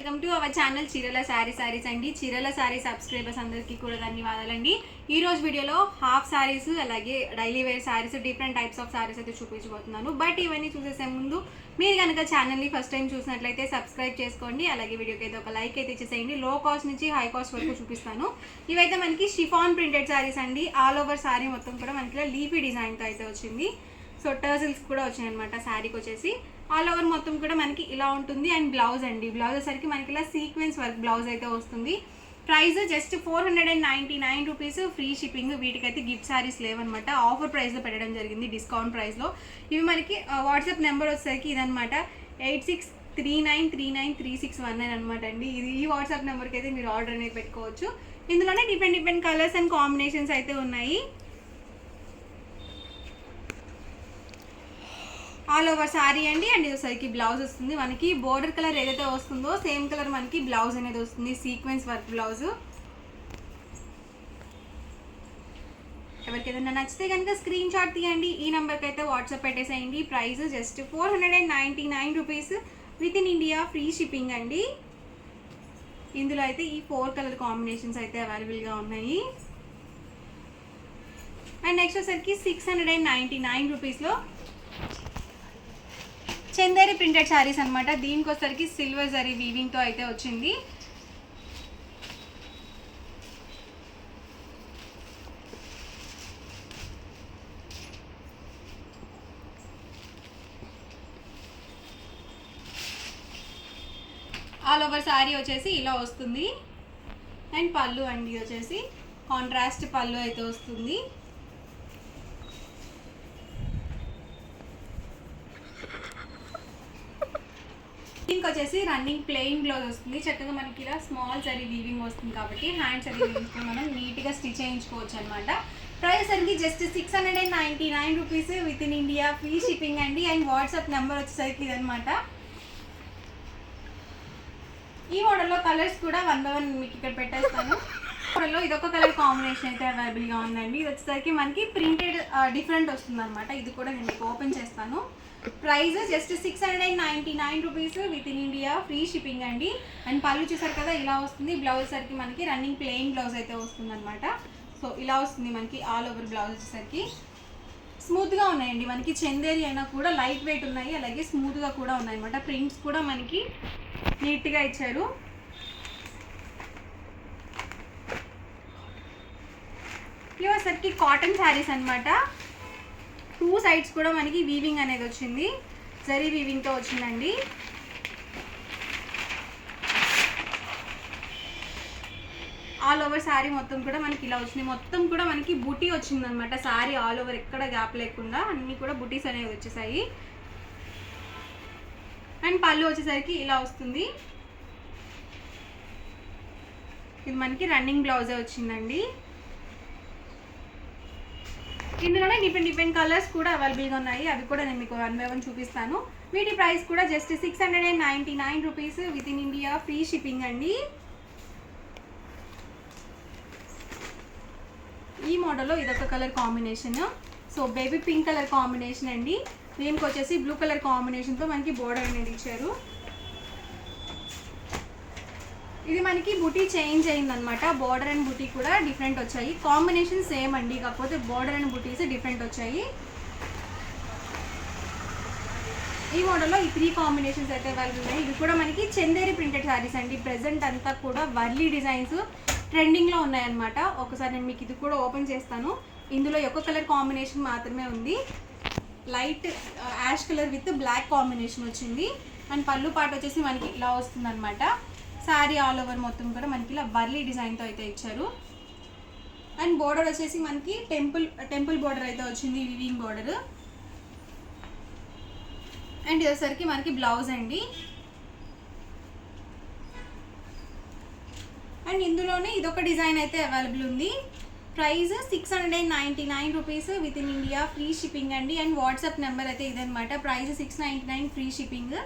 Welcome to our channel చీరల సారీస్ అండి. చీరల సారీ సబ్స్క్రైబర్స్ అందరికీ కూడా ధన్యవాదాలండి. ఈ రోజు వీడియోలో హాఫ్ సారీస్ అలాగే daily wear saris different types of saris అయితే చూపించబోతున్నాను. బట్ ఇవన్నీ చూసేసే ముందు మీరు కనుక ఛానల్ని ఫస్ట్ టైం చూసినట్లయితే సబ్స్క్రైబ్ చేసుకోండి. అలాగే వీడియోకి అయితే ఒక లైక్ అయితే ఇచ్చేసేయండి. లో కాస్ట్ నుంచి హై కాస్ట్ వరకు చూపిస్తాను. ఇవైతే మనకి షిఫాన్ ప్రింటెడ్ సారీస్ అండి. ఆల్ ఓవర్ సారీ మొత్తం కూడా మనకి లీఫీ డిజైన్తో అయితే వచ్చింది. సో టర్సిల్స్ కూడా వచ్చాయి అనమాట శారీకి వచ్చేసి. ఆల్ ఓవర్ మొత్తం కూడా మనకి ఇలా ఉంటుంది. అండ్ బ్లౌజ్ అండి, బ్లౌజ్ వచ్చేసరికి మనకి ఇలా సీక్వెన్స్ వర్క్ బ్లౌజ్ అయితే వస్తుంది. Price just 499 rupees, free shipping. వీటికైతే గిఫ్ట్ శారీస్ లేవన్నమాట, ఆఫర్ ప్రైస్లో పెట్టడం జరిగింది, డిస్కౌంట్ ప్రైస్లో. ఇవి మనకి వాట్సాప్ నెంబర్ వచ్చేసరికి ఇదనమాట 8639393619 అనమాట అండి. ఇది ఈ వాట్సాప్ నెంబర్కి అయితే మీరు ఆర్డర్ అనేది పెట్టుకోవచ్చు. ఇందులోనే డిఫరెంట్ కలర్స్ అండ్ కాంబినేషన్స్ అయితే ఉన్నాయి. ఆల్ ఓవర్ సారీ అండి. అండ్ ఇది బ్లౌజ్ వస్తుంది మనకి. బోర్డర్ కలర్ ఏదైతే వస్తుందో సేమ్ కలర్ మనకి బ్లౌజ్ అనేది వస్తుంది, సీక్వెన్స్ వర్క్ బ్లౌజ్. ఎవరికి ఏదైనా నచ్చితే కనుక స్క్రీన్ షాట్ తీయండి, ఈ నెంబర్కి అయితే వాట్సాప్ పెట్టేసేయండి. Price just 499 rupees, with in India, free shipping అండి. ఇందులో అయితే ఈ 4 కలర్ కాంబినేషన్స్ అయితే అవైలబుల్గా ఉన్నాయి. అండ్ నెక్స్ట్ వచ్చేసరికి 699 రూపీస్లో చందేరి ప్రింటెడ్ శారీస్ అనమాట. దీనికి వచ్చేసరికి సిల్వర్ జరీ వీవింగ్తో అయితే వచ్చింది. ఆల్ ఓవర్ శారీ వచ్చేసి ఇలా వస్తుంది. అండ్ పళ్ళు అండి వచ్చేసి కాంట్రాస్ట్ పళ్ళు అయితే వస్తుంది. దీనికి వచ్చేసి రన్నింగ్ ప్లెయిన్ బ్లౌజ్ వస్తుంది. చక్కగా మనకి ఇలా స్మాల్ జరీ వీవింగ్ వస్తుంది కాబట్టి హ్యాండ్ జరీ వీవింగ్తో మనం నీట్గా స్టిచ్ చేయించుకోవచ్చు అనమాట. ప్రైస్ అండి just 699 rupees, with in India, free shipping అండి. అండ్ వాట్సాప్ నెంబర్ వచ్చేసరికి ఇదనమాట. ఈ మోడల్లో కలర్స్ కూడా 1 by 1 మీకు ఇక్కడ పెట్టేస్తాను. మోడల్లో ఇదొక కలర్ కాంబినేషన్ అయితే అవైలబుల్గా ఉందండి. ఇది వచ్చేసరికి మనకి ప్రింటెడ్ డిఫరెంట్ వస్తుంది అనమాట. ఇది కూడా నేను మీకు ఓపెన్ చేస్తాను. Price just 699 rupees, with in India, free shipping అండి. అండ్ పళ్ళు చూసారు కదా ఇలా వస్తుంది. బ్లౌజ్ సరికి మనకి రన్నింగ్ ప్లెయిన్ బ్లౌజ్ అయితే వస్తుంది అనమాట. సో ఇలా వస్తుంది మనకి ఆల్ ఓవర్ బ్లౌజ్ వచ్చేసరికి. స్మూత్గా ఉన్నాయండి మనకి. చందేరి అయినా కూడా లైట్ వెయిట్ ఉన్నాయి, అలాగే స్మూత్గా కూడా ఉన్నాయి అనమాట. ప్రింట్స్ కూడా మనకి నీట్గా ఇచ్చారు. ఇవి వచ్చేసరికి కాటన్ శారీస్ అనమాట. 2 సైడ్స్ కూడా మనకి వీవింగ్ అనేది వచ్చింది, జరీ వీవింగ్తో వచ్చిందండి. ఆల్ ఓవర్ శారీ మొత్తం కూడా మనకి ఇలా వచ్చింది. మొత్తం కూడా మనకి బుటీ వచ్చిందనమాట. శారీ ఆల్ ఓవర్ ఎక్కడ గ్యాప్ లేకుండా అన్నీ కూడా బుటీస్ అనేవి వచ్చేసాయి. అండ్ పళ్ళు వచ్చేసరికి ఇలా వస్తుంది. ఇది మనకి రన్నింగ్ బ్లౌజే వచ్చిందండి. ఇందులోనే డిఫరెంట్ కలర్స్ కూడా అవైలబుల్గా ఉన్నాయి. అవి కూడా నేను మీకు 1 by 1 చూపిస్తాను. వీటి ప్రైస్ కూడా just 699 rupees, with in India, free shipping అండి. ఈ మోడల్లో ఇదొక colour combination. So baby pink colour combination అండి. దీనికి వచ్చేసి బ్లూ కలర్ కాంబినేషన్తో మనకి బోర్డర్ అనేది ఇచ్చారు. ఇది మనకి బుటీ చేంజ్ అయిందనమాట. బోర్డర్ అండ్ బుటీ కూడా డిఫరెంట్ వచ్చాయి. కాంబినేషన్ సేమ్ అండి, కాకపోతే బోర్డర్ అండ్ బుటీస్ డిఫరెంట్ వచ్చాయి. ఈ మోడల్లో ఈ 3 కాంబినేషన్స్ అయితే అవైలబుల్ ఉన్నాయి. ఇవి కూడా మనకి చందేరి ప్రింటెడ్ శారీస్ అండి. ప్రెజెంట్ అంతా కూడా వర్లీ డిజైన్స్ ట్రెండింగ్లో ఉన్నాయన్నమాట. ఒకసారి నేను మీకు ఇది కూడా ఓపెన్ చేస్తాను. ఇందులో ఒక కలర్ కాంబినేషన్ మాత్రమే ఉంది. Light ash colour with black combination వచ్చింది. అండ్ పళ్ళు పాట వచ్చేసి మనకి ఇలా వస్తుంది అనమాట. శారీ ఆల్ ఓవర్ మొత్తం కూడా మనకి ఇలా వర్లీ డిజైన్తో అయితే ఇచ్చారు. అండ్ బోర్డర్ వచ్చేసి మనకి టెంపుల్ బోర్డర్ అయితే వచ్చింది, వివింగ్ బోర్డర్. అండ్ ఇదేసరికి మనకి బ్లౌజ్ అండి. అండ్ ఇందులోనే ఇదొక డిజైన్ అయితే అవైలబుల్ ఉంది. Price 699 rupees, with in India, free shipping అండి. అండ్ వాట్సాప్ నెంబర్ అయితే ఇదనమాట. Price 699, free shipping.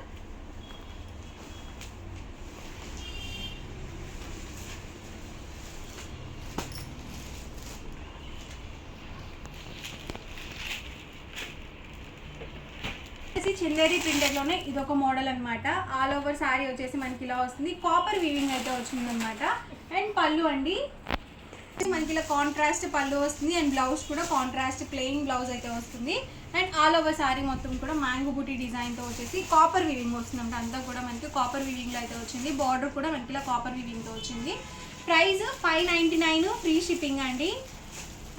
వచ్చేసి చందేరి ప్రింటెడ్లోనే ఇదొక మోడల్ అనమాట. ఆల్ ఓవర్ శారీ వచ్చేసి మనకి ఇలా వస్తుంది. కాపర్ వీవింగ్ అయితే వచ్చింది అనమాట. అండ్ పళ్ళు అండి మనకి ఇలా కాంట్రాస్ట్ పళ్ళు వస్తుంది. అండ్ బ్లౌజ్ కూడా కాంట్రాస్ట్ ప్లెయిన్ బ్లౌజ్ అయితే వస్తుంది. అండ్ ఆల్ ఓవర్ శారీ మొత్తం కూడా మ్యాంగో బూటీ డిజైన్తో వచ్చేసి కాపర్ వీవింగ్ వస్తుంది. అంతా కూడా మనకి కాపర్ వీవింగ్లో అయితే వచ్చింది. బార్డర్ కూడా మనకి ఇలా కాపర్ వీవింగ్తో వచ్చింది. ప్రైస్ 599, ఫ్రీ షిప్పింగ్ అండి.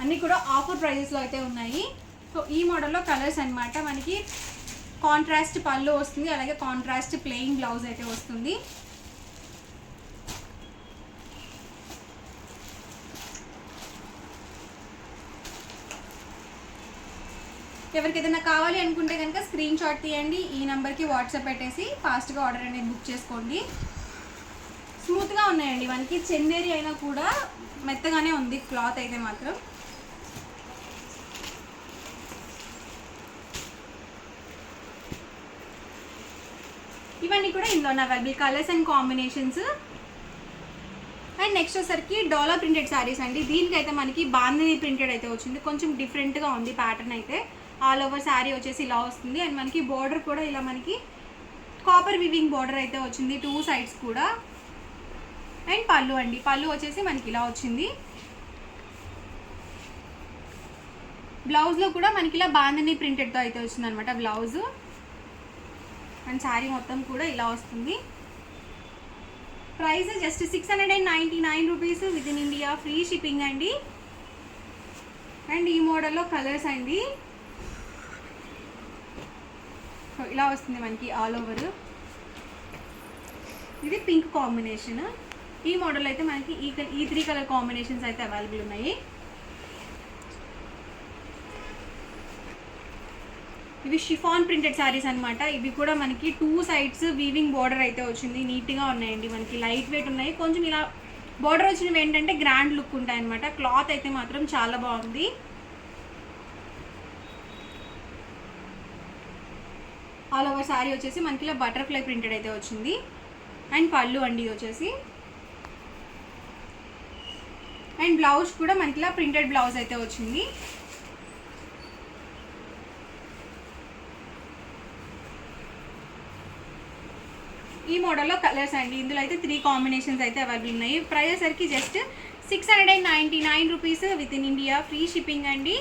అన్నీ కూడా ఆఫర్ ప్రైజెస్లో అయితే ఉన్నాయి. సో ఈ మోడల్లో కలర్స్ అనమాట. మనకి కాంట్రాస్ట్ పళ్ళు వస్తుంది, అలాగే కాంట్రాస్ట్ ప్లెయిన్ బ్లౌజ్ అయితే వస్తుంది. ఎవరికి ఏదైనా కావాలి అనుకుంటే కనుక స్క్రీన్ షాట్ తీయండి, ఈ నెంబర్కి వాట్సాప్ పెట్టేసి ఫాస్ట్గా ఆర్డర్ అనేది బుక్ చేసుకోండి. స్మూత్గా ఉన్నాయండి, మనకి చందేరి అయినా కూడా మెత్తగానే ఉంది క్లాత్ అయితే మాత్రం. ఇవన్నీ కూడా ఇందులో available colours and combinations. And next వచ్చేసరికి డోలా ప్రింటెడ్ శారీస్ అండి. దీనికైతే మనకి బాందిని ప్రింటెడ్ అయితే వచ్చింది. కొంచెం డిఫరెంట్గా ఉంది ప్యాటర్న్ అయితే. ఆల్ ఓవర్ శారీ వచ్చేసి ఇలా వస్తుంది. అండ్ మనకి బార్డర్ కూడా ఇలా మనకి కాపర్ వివింగ్ బార్డర్ అయితే వచ్చింది 2 సైడ్స్ కూడా. అండ్ పళ్ళు అండి, పళ్ళు వచ్చేసి మనకి ఇలా వచ్చింది. బ్లౌజ్లో కూడా మనకి ఇలా బాందిని ప్రింటెడ్తో అయితే వచ్చింది అనమాట బ్లౌజ్. అండ్ శారీ మొత్తం కూడా ఇలా వస్తుంది. Price just 699 rupees with in India, free shipping అండి. అండ్ ఈ మోడల్లో కలర్స్ అండి ఇలా వస్తుంది మనకి ఆల్ ఓవర్. ఇది పింక్ కాంబినేషన్. ఈ మోడల్ అయితే మనకి ఈ 3 కలర్ కాంబినేషన్స్ అయితే అవైలబుల్ ఉన్నాయి. ఇవి షిఫాన్ ప్రింటెడ్ శారీస్ అనమాట. ఇవి కూడా మనకి 2 సైడ్స్ వీవింగ్ బార్డర్ అయితే వచ్చింది. నీట్గా ఉన్నాయండి, మనకి లైట్ వెయిట్ ఉన్నాయి. కొంచెం ఇలా బార్డర్ వచ్చినవి ఏంటంటే గ్రాండ్ లుక్ ఉంటాయి అనమాట. క్లాత్ అయితే మాత్రం చాలా బాగుంది. ఆల్ ఓవర్ శారీ వచ్చేసి మనకి ఇలా బటర్ఫ్లై ప్రింటెడ్ అయితే వచ్చింది. అండ్ పళ్ళు అండి వచ్చేసి. అండ్ బ్లౌజ్ కూడా మనకి ఇలా ప్రింటెడ్ బ్లౌజ్ అయితే వచ్చింది. ఈ మోడల్లో కలర్స్ అండి. ఇందులో అయితే 3 కాంబినేషన్స్ అయితే అవైలబుల్ ఉన్నాయి. ప్రైస్ సరికి just 699 rupees with in India, free shipping అండి.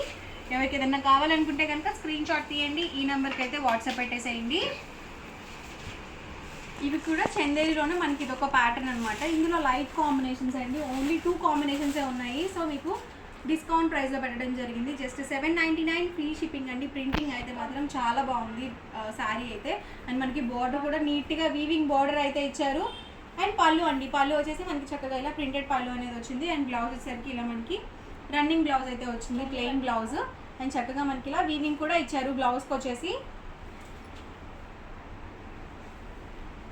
ఎవరికి ఏదన్నా కావాలనుకుంటే కనుక స్క్రీన్ షాట్ తీయండి, ఈ నెంబర్కి అయితే వాట్సాప్ పెట్టేసేయండి. ఇవి కూడా చందేరిలోనే మనకి ఇదొక ప్యాటర్న్ అనమాట. ఇందులో లైట్ కాంబినేషన్స్ అండి. ఓన్లీ 2 కాంబినేషన్సే ఉన్నాయి. సో మీకు డిస్కౌంట్ ప్రైస్లో పెట్టడం జరిగింది. జస్ట్ 799, ఫ్రీ షిప్పింగ్ అండి. ప్రింటింగ్ అయితే మాత్రం చాలా బాగుంది శారీ అయితే. అండ్ మనకి బార్డర్ కూడా నీట్గా వీవింగ్ బార్డర్ అయితే ఇచ్చారు. అండ్ పళ్ళు అండి, పళ్ళు వచ్చేసి మనకి చక్కగా ఇలా ప్రింటెడ్ పళ్ళు అనేది వచ్చింది. అండ్ బ్లౌజ్ వచ్చేసరికి ఇలా మనకి రన్నింగ్ బ్లౌజ్ అయితే వచ్చింది, ప్లెయిన్ బ్లౌజ్. అండ్ చక్కగా మనకి ఇలా వీవింగ్ కూడా ఇచ్చారు బ్లౌజ్కి వచ్చేసి.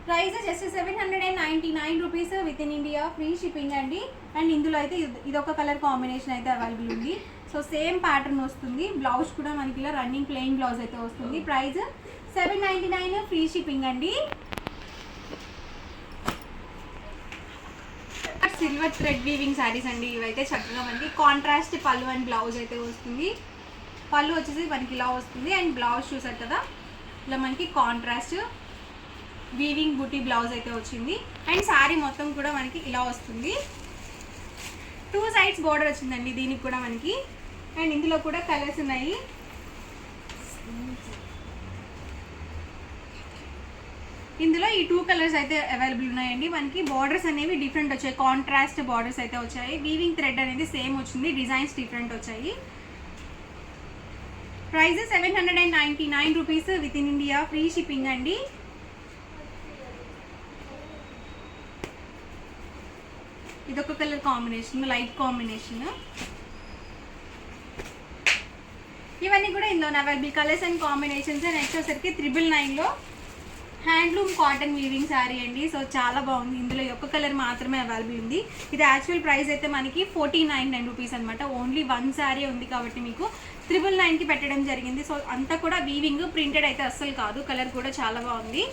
Price just 799 rupees with in India, free shipping అండి. అండ్ ఇందులో అయితే ఇదొక కలర్ కాంబినేషన్ అయితే అవైలబుల్ ఉంది. సో సేమ్ ప్యాటర్న్ వస్తుంది. బ్లౌజ్ కూడా మనకి ఇలా రన్నింగ్ ప్లెయిన్ బ్లౌజ్ అయితే వస్తుంది. ప్రైస్ 799, ఫ్రీ షిప్పింగ్ అండి. సిల్వర్ థ్రెడ్ వీవింగ్ శారీస్ అండి. ఇవైతే చక్కగా మనకి కాంట్రాస్ట్ పళ్ళు అండ్ బ్లౌజ్ అయితే వస్తుంది. పళ్ళు వచ్చేసి మనకి ఇలా వస్తుంది. అండ్ బ్లౌజ్ చూసారు కదా, ఇలా మనకి కాంట్రాస్ట్ వీవింగ్ బూటీ బ్లౌజ్ అయితే వచ్చింది. అండ్ శారీ మొత్తం కూడా మనకి ఇలా వస్తుంది. 2 సైడ్స్ బోర్డర్ వచ్చిందండి దీనికి కూడా మనకి. అండ్ ఇందులో కూడా కలర్స్ ఉన్నాయి. ఇందులో ఈ 2 కలర్స్ అయితే అవైలబుల్ ఉన్నాయండి. మనకి బార్డర్స్ అనేవి డిఫరెంట్ వచ్చాయి, కాంట్రాస్ట్ బార్డర్స్ అయితే వచ్చాయి. వీవింగ్ థ్రెడ్ అనేది సేమ్ వచ్చింది, డిజైన్స్ డిఫరెంట్ వచ్చాయి. Price 799 rupees with in India, free shipping అండి. ఇదొక కలర్ కాంబినేషన్, లైట్ కాంబినేషన్. ఇవన్నీ కూడా ఇందులో available colours and combinations. Next వచ్చేసరికి 999లో హ్యాండ్లూమ్ కాటన్ వీవింగ్ శారీ అండి. సో చాలా బాగుంది. ఇందులో ఒక్క కలర్ మాత్రమే అవైలబుల్ ఉంది. ఇది యాక్చువల్ ప్రైస్ అయితే మనకి 1499 రూపీస్ అనమాట. ఓన్లీ 1 శారీ ఉంది కాబట్టి మీకు 999కి పెట్టడం జరిగింది. సో అంతా కూడా వీవింగ్, ప్రింటెడ్ అయితే అస్సలు కాదు. కలర్ కూడా చాలా బాగుంది.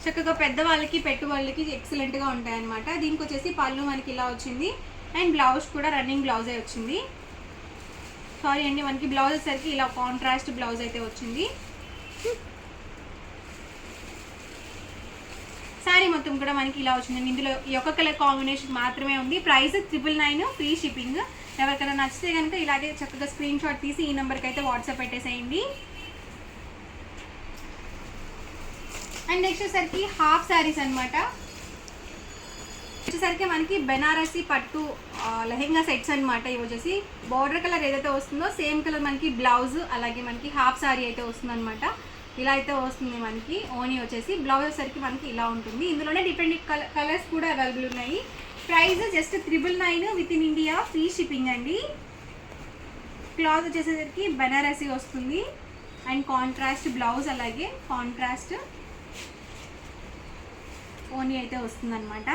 చక్కగా పెద్దవాళ్ళకి పెట్టువాళ్ళకి ఎక్సలెంట్గా ఉంటాయి అనమాట. దీనికి వచ్చేసి పళ్ళు మనకి ఇలా వచ్చింది. అండ్ బ్లౌజ్ కూడా రన్నింగ్ బ్లౌజే వచ్చింది. సారీ అండి, మనకి బ్లౌజ్ వచ్చేసరికి ఇలా కాంట్రాస్ట్ బ్లౌజ్ అయితే వచ్చింది. శారీ మొత్తం కూడా మనకి ఇలా వచ్చిందండి. ఇందులో ఈ ఒక్క కలర్ కాంబినేషన్ మాత్రమే ఉంది. Price 999, free shipping. ఎవరికైనా నచ్చితే కనుక ఇలాగే చక్కగా స్క్రీన్ షాట్ తీసి ఈ నెంబర్కి అయితే వాట్సాప్ పెట్టేసేయండి. అండ్ నెక్స్ట్ వచ్చేసరికి హాఫ్ శారీస్ అనమాట. వచ్చేసరికి మనకి బెనారసి పట్టు లెహెంగా సెట్స్ అనమాట. ఇవి వచ్చేసి బార్డర్ కలర్ ఏదైతే వస్తుందో సేమ్ కలర్ మనకి బ్లౌజ్, అలాగే మనకి హాఫ్ శారీ అయితే వస్తుంది అనమాట. ఇలా అయితే వస్తుంది మనకి. ఓనీ వచ్చేసి బ్లౌజ్ వచ్చేసరికి మనకి ఇలా ఉంటుంది. ఇందులోనే డిఫరెంట్ కలర్స్ కూడా అవైలబుల్ ఉన్నాయి. Price just 999 with in India, free shipping అండి. క్లాత్ వచ్చేసరికి బెనారసి వస్తుంది అండ్ కాంట్రాస్ట్ బ్లౌజ్, అలాగే కాంట్రాస్ట్ ఓనీ అయితే వస్తుంది అనమాట.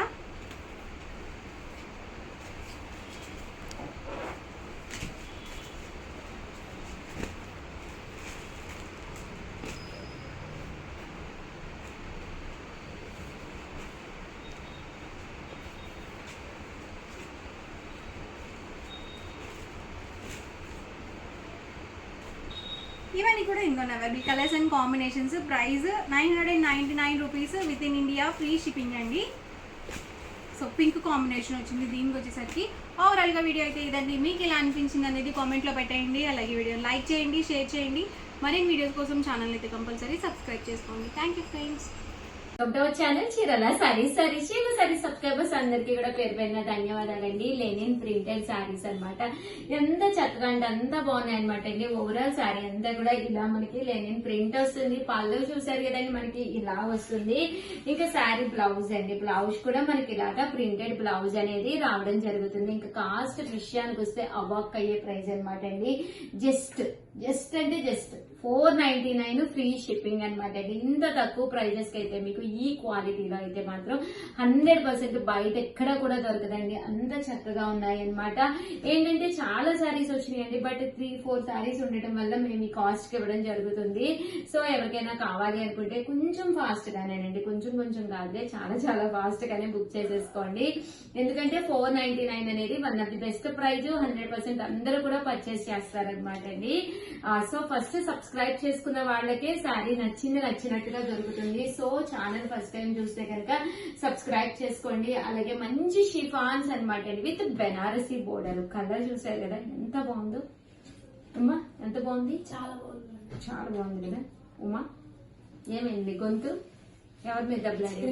ఇవన్నీ కూడా ఇంకో available colours and combinations. Price 999 rupees with in India, free shipping అండి. సో పింక్ కాంబినేషన్ వచ్చింది. దీనికి వచ్చేసరికి ఓవరాల్గా వీడియో అయితే ఇదండి. మీకు ఎలా అనిపించింది అనేది కామెంట్లో పెట్టేయండి. అలాగే వీడియో లైక్ చేయండి, షేర్ చేయండి. మరిన్ని వీడియోస్ కోసం ఛానల్ అయితే కంపల్సరీ సబ్స్క్రైబ్ చేసుకోండి. Thank you friends. ఛానల్ చీరల సారీస్ సబ్స్క్రైబర్స్ అందరికి కూడా పేరు పేరున ధన్యవాదాలండి. లెనిన్ ప్రింటెడ్ సారీస్ అన్నమాట. ఎంత చక్కగా అంటే అంత బాగున్నాయి అనమాట అండి. ఓవరాల్ సారీ అంతా కూడా ఇలా మనకి లెనిన్ ప్రింట్ వస్తుంది. పళ్ళు చూసారు కదండి, మనకి ఇలా వస్తుంది. ఇంకా సారీ బ్లౌజ్ అండి, బ్లౌజ్ కూడా మనకి ఇలాగా ప్రింటెడ్ బ్లౌజ్ అనేది రావడం జరుగుతుంది. ఇంకా కాస్ట్ విషయానికి వస్తే అవాక్ అయ్యే ప్రైస్ అనమాట అండి. జస్ట్ అంటే జస్ట్ 499, ఫ్రీ షిప్పింగ్ అనమాట అండి. ఇంత తక్కువ ప్రైజెస్ కి అయితే మీకు ఈ క్వాలిటీలో అయితే మాత్రం 100% బయట ఎక్కడ కూడా దొరకదండి. అంత చక్కగా ఉన్నాయి అనమాట. ఏంటంటే చాలా సారీస్ వచ్చినాయండి, బట్ 3-4 సారీస్ ఉండటం వల్ల మేము ఈ కాస్ట్ కి ఇవ్వడం జరుగుతుంది. సో ఎవరికైనా కావాలి అనుకుంటే కొంచెం ఫాస్ట్ గానేనండి, కొంచెం కాదే, చాలా ఫాస్ట్ గానే బుక్ చేసేసుకోండి. ఎందుకంటే 499 అనేది one of the best price. 100% అందరూ కూడా పర్చేస్ చేస్తారనమాట అండి. సో ఫస్ట్ సబ్స్క్రైబ్ చేసుకున్న వాళ్ళకే శారీ నచ్చినట్టుగా దొరుకుతుంది. సో ఛానల్ ఫస్ట్ టైం చూస్తే కనుక సబ్స్క్రైబ్ చేసుకోండి. అలాగే మంచి షిఫాన్స్ అనమాట అండి, విత్ బెనారసీ బోర్డర్. కలర్ చూసారు కదా ఎంత బాగుందో. ఉమా ఎంత బాగుంది, చాలా బాగుంది కదా. ఉమా ఏమైంది గొంతు? ఎవరి మీద దెబ్బలాడి?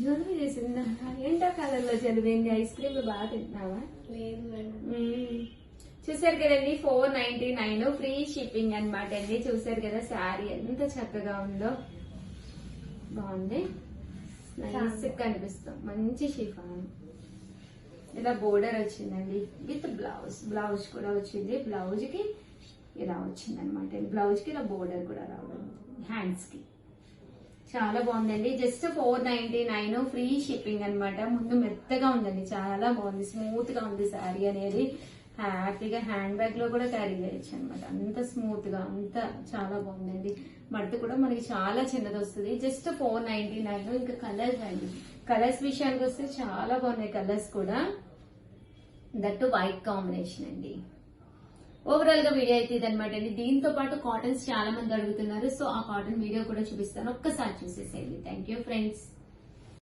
జలుబు చేసిందా? ఏంటో కలర్ లో జలుబు ఏంది? ఐస్ క్రీమ్ బాగా తింటున్నావా? చూసారు కదండి, 499, ఫ్రీ షిప్పింగ్ అనమాట అండి. చూసారు కదా శారీ ఎంత చక్కగా ఉందో, బాగుంది, నైస్ కనిపిస్తాం. మంచి షిఫాన్, ఇలా బోర్డర్ వచ్చిందండి విత్ బ్లౌజ్ కూడా వచ్చింది. బ్లౌజ్ కి ఇలా వచ్చింది అనమాట. బ్లౌజ్ కి ఇలా బోర్డర్ కూడా రావడం, హ్యాండ్స్ కి చాలా బాగుందండి. జస్ట్ 499, ఫ్రీ షిప్పింగ్ అనమాట. ముందు మెత్తగా ఉందండి, చాలా బాగుంది, స్మూత్ గా ఉంది శారీ అనేది. హ్యాపీగా హ్యాండ్ బ్యాగ్ లో కూడా క్యారీ చేయొచ్చు అనమాట. అంత స్మూత్ గా, అంత చాలా బాగుందండి. మడత కూడా మనకి చాలా చిన్నది వస్తుంది. జస్ట్ 499. ఇంకా కలర్స్ అండి, కలర్స్ విషయానికి వస్తే చాలా బాగున్నాయి కలర్స్ కూడా, దట్టు వైట్ కాంబినేషన్ అండి. ఓవరాల్ గా వీడియో అయితే ఇదనమాట అండి. దీంతో పాటు కాటన్స్ చాలా మంది అడుగుతున్నారు. సో ఆ కాటన్ వీడియో కూడా చూపిస్తాను, ఒక్కసారి చూసేసేయండి. Thank you friends.